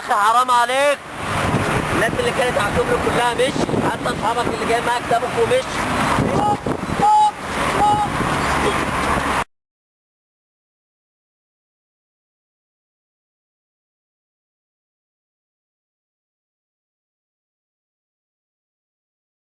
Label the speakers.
Speaker 1: اخي حرام عليك. الناس اللي كانت على الكوبري كلها مش، حتى اصحابك اللي جاي معاك سابوك ومش.